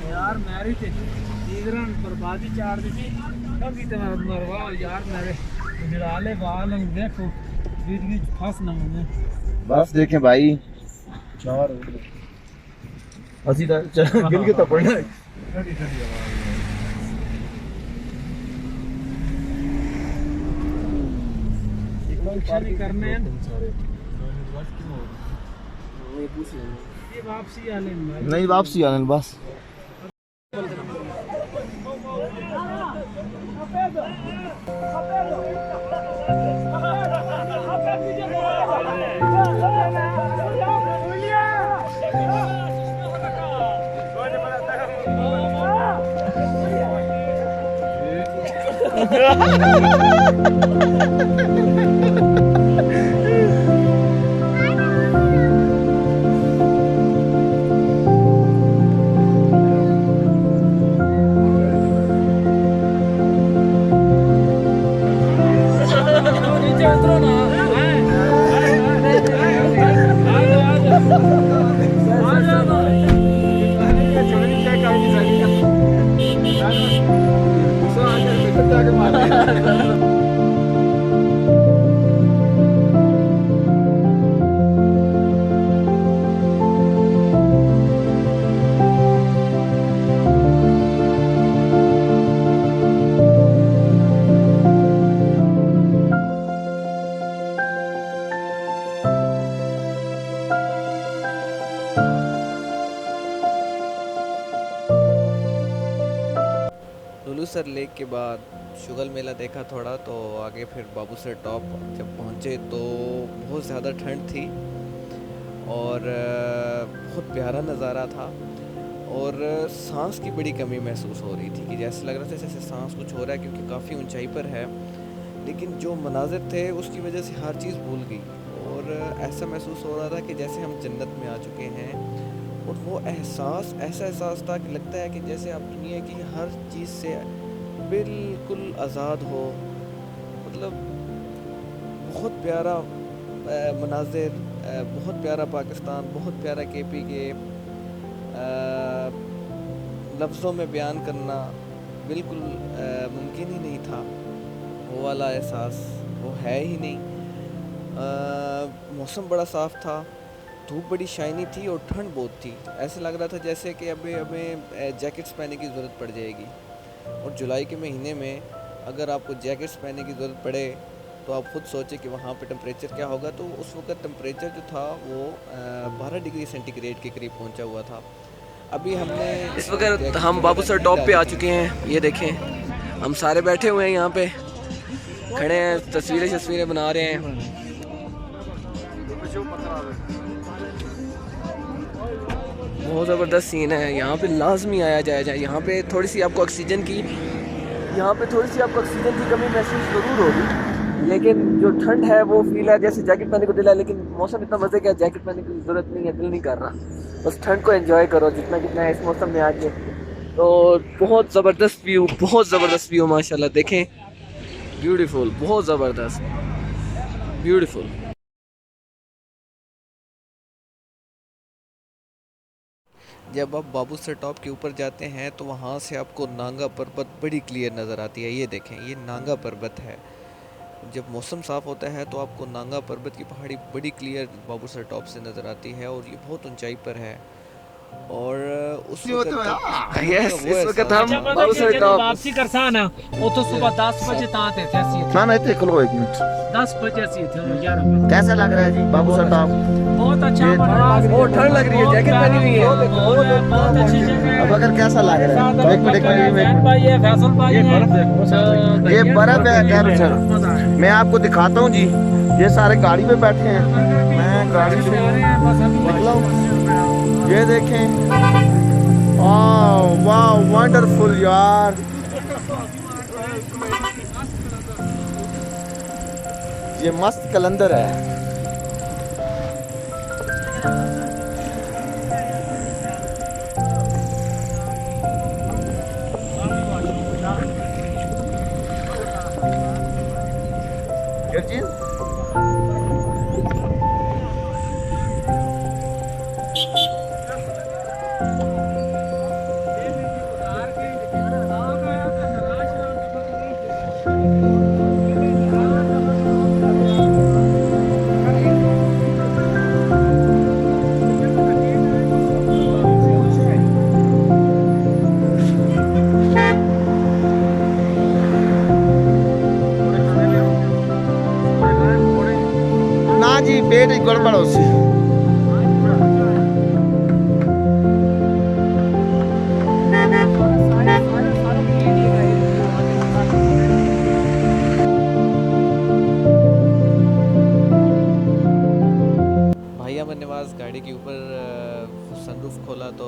यार मैरी थे दीगरन बर्बादी चार दी कभी तो मरवा यार मेरे निराले बाल देखो वीडियो फंस ना मुझे बस देखें भाई चार हंसी गिल के तो पड़ना है। करने हैं ये वापसी आने नहीं वापसी आने बस लुलूसर लेक के बाद शुगल मेला देखा थोड़ा, तो आगे फिर बाबूसर टॉप जब पहुँचे तो बहुत ज़्यादा ठंड थी और बहुत प्यारा नज़ारा था और सांस की बड़ी कमी महसूस हो रही थी कि जैसे लग रहा था जैसे सांस कुछ हो रहा है क्योंकि काफ़ी ऊंचाई पर है, लेकिन जो मनाज़िर थे उसकी वजह से हर चीज़ भूल गई और ऐसा महसूस हो रहा था कि जैसे हम जन्नत में आ चुके हैं। और वो एहसास ऐसा एहसास था कि लगता है कि जैसे आप दुनिया की हर चीज़ से बिल्कुल आज़ाद हो। मतलब बहुत प्यारा मनाज़िर, बहुत प्यारा पाकिस्तान, बहुत प्यारा केपी के लफ्ज़ों में बयान करना बिल्कुल मुमकिन ही नहीं था। वो वाला एहसास वो है ही नहीं। मौसम बड़ा साफ़ था, धूप बड़ी शाइनी थी और ठंड बहुत थी। ऐसे लग रहा था जैसे कि अभी हमें जैकेट्स पहनने की ज़रूरत पड़ जाएगी। और जुलाई के महीने में अगर आपको जैकेट्स पहनने की ज़रूरत पड़े तो आप खुद सोचें कि वहाँ पे टेम्परेचर क्या होगा। तो उस वक्त टेम्परेचर जो था वो 12 डिग्री सेंटीग्रेड के करीब पहुँचा हुआ था। अभी हमने इस वक्त हम बाबूसर टॉप पे आ चुके हैं। ये देखें हम सारे बैठे हुए हैं, यहाँ पे खड़े हैं, तस्वीरें बना रहे हैं। बहुत ज़बरदस्त सीन है यहाँ पे, लाजमी आया जाए। यहाँ पे थोड़ी सी आपको ऑक्सीजन की कमी महसूस ज़रूर होगी, लेकिन जो ठंड है वो फील है, जैसे जैकेट पहनने को दिल है, लेकिन मौसम इतना मज़े का, जैकेट पहनने की ज़रूरत नहीं है, दिल नहीं कर रहा। बस ठंड को एंजॉय करो जितना है इस मौसम में आके। तो बहुत ज़बरदस्त व्यू माशाल्लाह, देखें ब्यूटीफुल, बहुत ज़बरदस्त ब्यूटीफुल। जब आप बाबूसर टॉप के ऊपर जाते हैं तो वहाँ से आपको नांगा पर्वत बड़ी क्लियर नज़र आती है। ये देखें, ये नांगा पर्वत है। जब मौसम साफ़ होता है तो आपको नांगा पर्वत की पहाड़ी बड़ी क्लियर बाबूसर टॉप से नज़र आती है और ये बहुत ऊंचाई पर है। और उस वक्त इस वक्त हम बाबूसर टॉप वापसी करसान है। वो तो सुबह 10 बजे तात है, ना नहीं तो एक मिनट 10 बजे से थे यार। कैसा लग रहा है जी बाबूसर टॉप? बहुत अच्छा बना, बहुत ठंड लग रही है, जैकेट पहनी हुई है। बहुत अच्छी जगह है। अब अगर कैसा लग रहा है? एक मिनट भाई है, फैसल भाई है, ये बर्फ है खैर सर, मैं आपको दिखाता हूँ जी। ये सारे गाड़ी पे बैठे हैं, मैं गाड़ी से निकला हूँ। ये देखें, वाह वंडरफुल यार। ये मस्त कलंदर है। क्या चीज? जी पेट गड़बड़ हो सी भैया मैंने नवाज गाड़ी के ऊपर सनरूफ खोला तो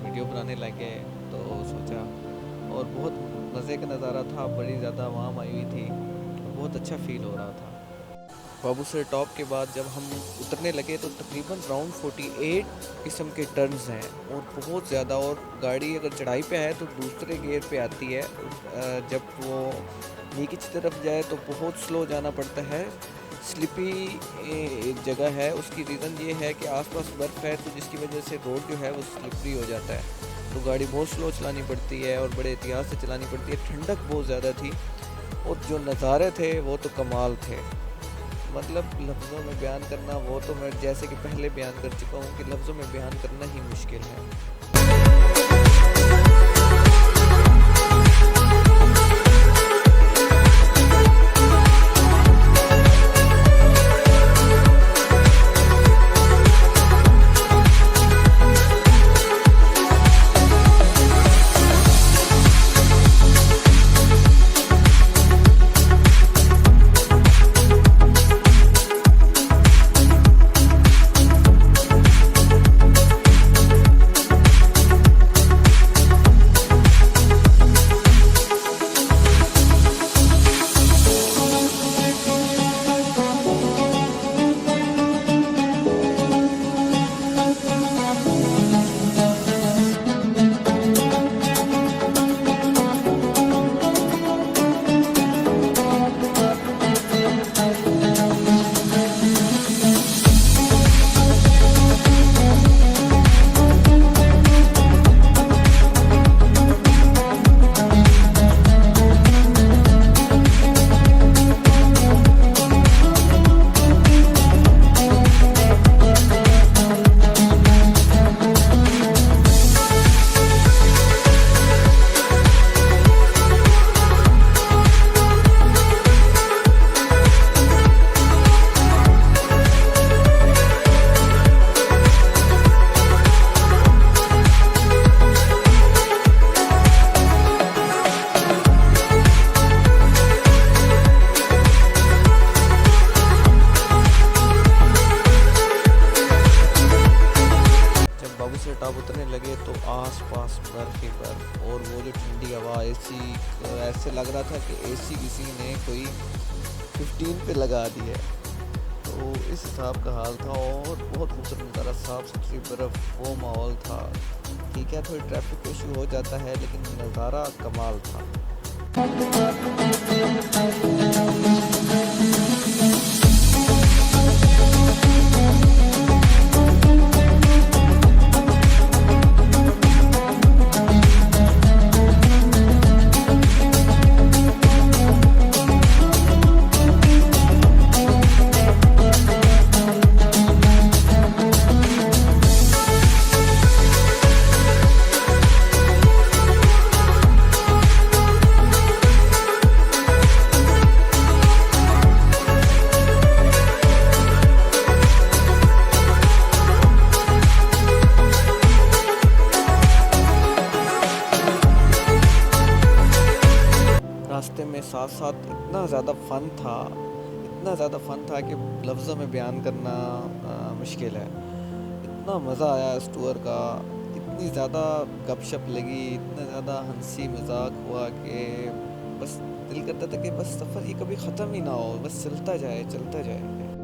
वीडियो बनाने लगे, तो सोचा, और बहुत मज़े का नज़ारा था, बड़ी ज़्यादा आवाम आई हुई थी, बहुत अच्छा फील हो रहा था। बाबूसर टॉप के बाद जब हम उतरने लगे तो तकरीबन राउंड 48 किस्म के टर्न्स हैं और बहुत ज़्यादा, और गाड़ी अगर चढ़ाई पे है तो दूसरे गियर पे आती है, जब वो नीचे की तरफ जाए तो बहुत स्लो जाना पड़ता है। स्लिपी एक जगह है, उसकी रीज़न ये है कि आसपास बर्फ़ है, तो जिसकी वजह से रोड जो है वो स्लिपरी हो जाता है, तो गाड़ी बहुत स्लो चलानी पड़ती है और बड़े एहतियात से चलानी पड़ती है। ठंडक बहुत ज़्यादा थी और जो नज़ारे थे वो तो कमाल थे, मतलब लफ्ज़ों में बयान करना, वो तो मैं जैसे कि पहले बयान कर चुका हूँ कि लफ्ज़ों में बयान करना ही मुश्किल है। टॉप उतरने लगे तो आस-पास बर्फ़ ही बर्फ़, और वो जो ठंडी हवा, एसी, ऐसे लग रहा था कि एसी किसी ने कोई 15 पे लगा दी है, तो इस हिसाब का हाल था। और बहुत खूबसूरत नज़ारा, साफ़ सुथरी बर्फ़, वो माहौल था। ठीक है, थोड़ी ट्रैफिक इशू हो जाता है, लेकिन नज़ारा कमाल था। रास्ते में साथ साथ इतना ज़्यादा फ़न था कि लफ्ज़ों में बयान करना मुश्किल है। इतना मज़ा आया इस टूर का, इतनी ज़्यादा गपशप लगी, इतना ज़्यादा हंसी मजाक हुआ कि बस दिल करता था कि बस सफ़र ये कभी ख़त्म ही ना हो, बस चलता जाए।